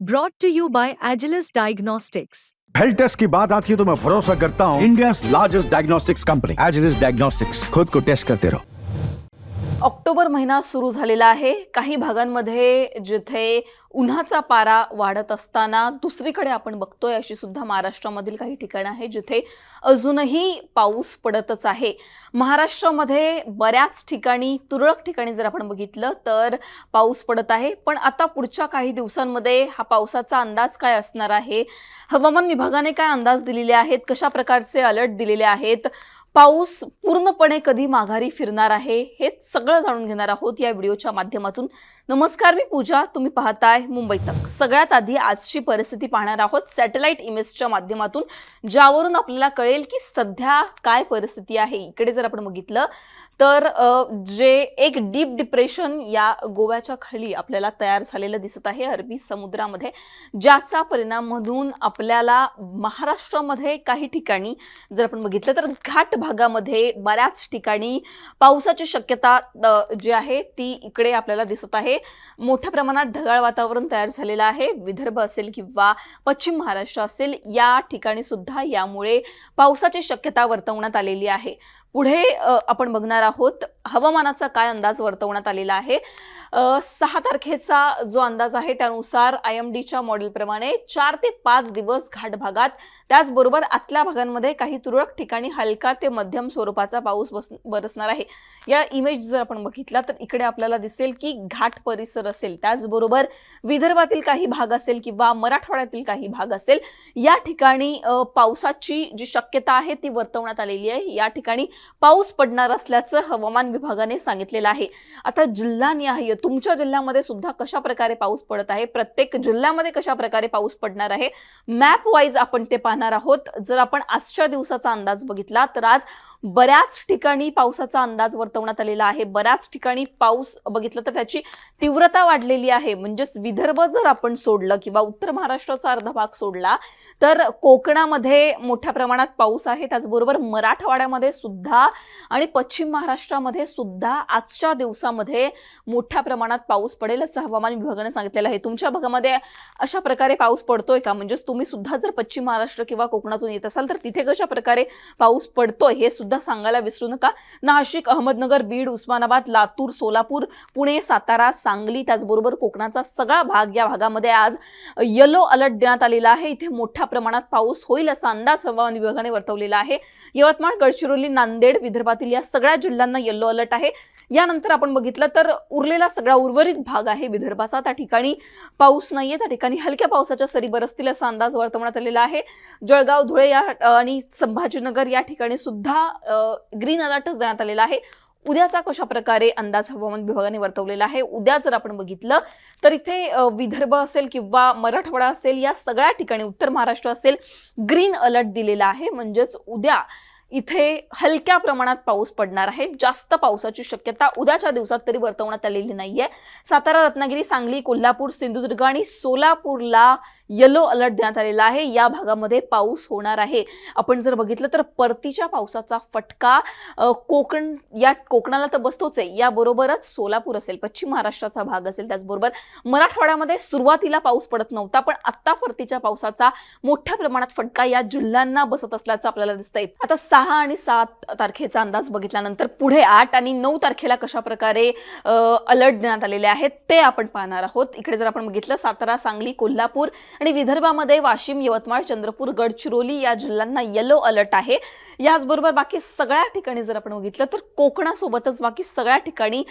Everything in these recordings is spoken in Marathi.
Brought to you by Agilus Diagnostics. Health test की बात आती है तो मैं भरोसा करता हूँ India largest diagnostics company Agilus diagnostics. खुद को टेस्ट करते रहो। ऑक्टोबर महिना सुरू झालेला आहे। काही भागांमध्ये जिथे उन्हाचा पारा वाढत असताना दुसरीकडे आपण बघतोय अशी सुद्धा महाराष्ट्रामधील काही ठिकाणं आहेत जिथे अजूनही पाऊस पडतच आहे। महाराष्ट्रामध्ये बऱ्याच ठिकाणी तुरळक ठिकाणी जर आपण बघितलं तर पाऊस पडत आहे, पण आता पुढच्या काही दिवसांमध्ये हा पावसाचा अंदाज काय असणार आहे, हवामान विभागाने काय अंदाज दिलेले आहेत, कशा प्रकारचे अलर्ट दिलेले आहेत, पाऊस पूर्णपणे कधी माघारी फिरणार आहे, हे सगळं जाणून घेणार आहोत या व्हिडिओच्या माध्यमातून। नमस्कार, मी पूजा, तुम्ही पाहताय मुंबई तक। सगळ्यात आधी आजची परिस्थिती पाहणार आहोत सॅटेलाइट इमेजच्या माध्यमातून, ज्यावरून आपल्याला कळेल की सध्या काय परिस्थिती आहे। इकडे जर आपण बघितलं तर जे एक डीप डिप्रेशन या गोव्याच्या खाली आपल्याला तयार झालेलं दिसत आहे अरबी समुद्रामध्ये, ज्याचा परिणाम म्हणून आपल्याला महाराष्ट्रामध्ये काही ठिकाणी जर आपण बघितलं तर घाट भागामध्ये बऱ्याच ठिकाणी पावसाची शक्यता जी आहे ती इकडे आपल्याला दिसत आहे। मोठ्या प्रमाणात ढगाळ वातावरण तयार झालेलं आहे। विदर्भ असेल किंवा पश्चिम महाराष्ट्र असेल या ठिकाणी सुद्धा यामुळे पावसाची शक्यता वर्तवण्यात आलेली आहे। पुढे आपण बघणार आहोत हवामानाचा काय अंदाज वर्तवण्यात आलेला आहे। 6 तारखेचा जो अंदाज आहे त्यानुसार IMDच्या मॉडेल प्रमाणे 4 ते 5 दिवस घाट भागात, त्याचबरोबर आतल्या भागांमध्ये काही तुरळक ठिकाणी हलका ते मध्यम स्वरूपाचा पाऊस बरसणार आहे। या इमेज जर आपण बघितला तर इकडे आपल्याला दिसेल की घाट परिसर असेल, त्याचबरोबर विदर्भातील काही भाग असेल किंवा मराठवाड्यातील काही भाग असेल, या ठिकाणी पावसाची जी शक्यता आहे ती वर्तवण्यात आलेली आहे। या ठिकाणी पाऊस पडणार असल्याचं हवामान विभागाने सांगितलेलं आहे। आता जिल्हानिहाय तुमच्या जिल्ह्यामध्ये सुद्धा कशा प्रकारे पाऊस पडत आहे, प्रत्येक जिल्ह्यामध्ये कशा प्रकारे पाऊस पडणार आहे, मॅप वाईज आपण ते पाहणार आहोत। जर आपण आजच्या दिवसाचा अंदाज बघितला तर आज बऱ्याच ठिकाणी पावसाचा अंदाज वर्तवण्यात आलेला आहे। बऱ्याच ठिकाणी पाऊस बघितलं तर त्याची तीव्रता वाढलेली आहे। म्हणजेच विदर्भ जर आपण सोडलं किंवा उत्तर महाराष्ट्राचा अर्धा भाग सोडला तर कोकणामध्ये मोठ्या प्रमाणात पाऊस आहे, त्याचबरोबर मराठवाड्यामध्ये सुद्धा आणि पश्चिम महाराष्ट्रामध्ये सुद्धा आजच्या दिवसामध्ये मोठ्या प्रमाणात पाऊस पडेल असं हवामान विभागाने सांगितलेलं आहे। तुमच्या भागामध्ये अशा प्रकारे पाऊस पडतोय का? म्हणजे तुम्ही सुद्धा जर पश्चिम महाराष्ट्र किंवा कोकणातून येत असाल तर तिथे कशा प्रकारे पाऊस पडतोय हे सुद्धा सांगायला विसरू नका। नाशिक, अहमदनगर, बीड, उस्मानाबाद, लातूर, सोलापूर, पुणे, सातारा, सांगली, त्याचबरोबर कोकणाचा सगळा भाग, या भागामध्ये आज येलो अलर्ट देण्यात आलेला आहे। इथे मोठ्या प्रमाणात पाऊस होईल असा अंदाज हवामान विभागाने वर्तवलेला आहे। यवतमाळ, गडचिरोली, नांदेड, विदर्भातील या सगळ्या जिल्ह्यांना येलो अलर्ट आहे। यानंतर आपण बघितलं तर उरलेला सगळा उर्वरित भाग आहे विदर्भाचा, त्या ठिकाणी पाऊस नाहीये, त्या ठिकाणी हलक्या पावसाच्या सरी बरसतील असा अंदाज वर्तवण्यात आलेला आहे। जळगाव, धुळे आणि संभाजीनगर या ठिकाणी सुद्धा ग्रीन अलर्टच देण्यात आलेला आहे। उद्याचा कशा प्रकारे अंदाज हवामान विभागाने वर्तवलेला आहे, उद्या जर आपण बघितलं तर इथे विदर्भ असेल किंवा मराठवाडा असेल या सगळ्या ठिकाणी, उत्तर महाराष्ट्र असेल, ग्रीन अलर्ट दिलेला आहे। म्हणजेच उद्या इथे हलक्या प्रमाणात पाऊस पडणार आहे। जास्त पावसाची शक्यता उद्याच्या दिवसात तरी वर्तवण्यात आलेली नाहीये। सातारा, रत्नागिरी, सांगली, कोल्हापूर, सिंधुदुर्ग आणि सोलापूरला येलो अलर्ट देण्यात आलेला आहे। या भागामध्ये पाऊस होणार आहे। आपण जर बघितलं तर परतीच्या पावसाचा फटका कोकणाला तर बसतोच आहे, याबरोबरच सोलापूर असेल, पश्चिम महाराष्ट्राचा भाग असेल, त्याचबरोबर मराठवाड्यामध्ये सुरुवातीला पाऊस पडत नव्हता, पण आता परतीच्या पावसाचा मोठ्या प्रमाणात फटका या जिल्ह्यांना बसत असल्याचं आपल्याला दिसतंय। आता 6 आणि 7 तारखेचा अंदाज बघितल्यानंतर पुढे 8 आणि 9 तारखेला कशा प्रकारे अलर्ट देण्यात आलेले आहेत ते आपण पाहणार आहोत। इकडे जर आपण बघितलं सातारा, सांगली, कोल्हापूर आणि विदर्भामध्ये वाशिम, यवतमाळ, चंद्रपूर, गडचिरोली या जिल्ह्यांना येलो अलर्ट आहे। याचबरोबर बाकी सगळ्या ठिकाणी जर आपण बघितलं तर कोकणासोबतच बाकी सगळ्या ठिकाणी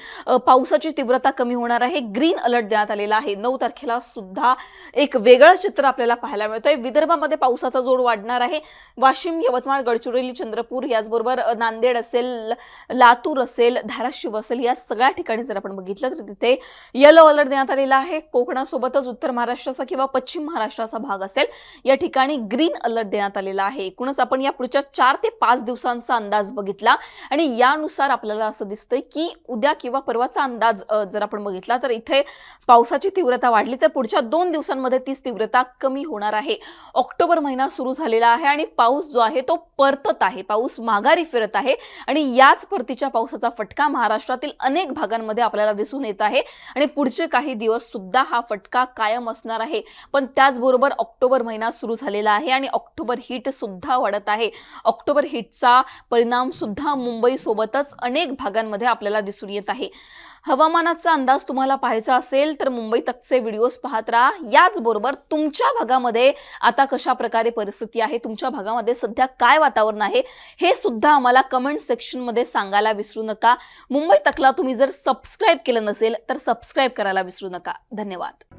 पावसाची तीव्रता कमी होणार आहे, ग्रीन अलर्ट देण्यात आलेला आहे। 9 तारखेला सुद्धा एक वेगळं चित्र आपल्याला पाहायला मिळतंय। विदर्भामध्ये पावसाचा जोर वाढणार आहे। वाशिम, यवतमाळ, गडचिरोली, चंद्रपूर, याचबरोबर नांदेड असेल, लातूर असेल, धाराशिव असेल, या सगळ्या ठिकाणी जर आपण बघितलं तर तिथे येलो अलर्ट देण्यात आलेला आहे। कोकणासोबतच उत्तर महाराष्ट्राचा किंवा पश्चिम महाराष्ट्राचा भाग असेल या ठिकाणी ग्रीन अलर्ट देण्यात आलेला आहे। एकूणच आपण या पुढच्या 4 ते 5 दिवसांचा अंदाज बघितला आणि यानुसार आपल्याला असं दिसतंय की उद्या किंवा परवाचा अंदाज जर आपण बघितला तर इथे पावसाची तीव्रता वाढली तर पुढच्या 2 दिवसांमध्ये तीच तीव्रता कमी होणार आहे। ऑक्टोबर महिना सुरू झालेला आहे आणि पाऊस जो आहे तो परतत आहे। पाऊस माघारी फिरत आहे आणि याच परतीच्या पावसाचा फटका महाराष्ट्रातील अनेक भागांमध्ये आपल्याला दिसून येत आहे आणि पुढचे काही दिवस सुद्धा हा फटका कायम असणार आहे. पण त्याचबरोबर ऑक्टोबर महिना सुरू झालेला आहे आणि ऑक्टोबर हीट सुद्धा वाढत आहे. ऑक्टोबर हीटचा परिणाम सुद्धा मुंबई सोबतच अनेक भागांमध्ये आपल्याला दिसून येत आहे. हवामानाचा अंदाज तुम्हाला पाहायचा असेल तर मुंबई तकचे व्हिडिओज पाहत राहा. याचबरोबर तुमच्या भागामध्ये आता कशा प्रकारे परिस्थिती आहे, तुमच्या भागामध्ये सध्या काय वातावरण आहे हे सुद्धा आम्हाला कमेंट सेक्शनमध्ये सांगायला विसरू नका. मुंबई तकला तुम्ही जर सबस्क्राईब केलं नसेल तर सबस्क्राईब करायला विसरू नका. धन्यवाद.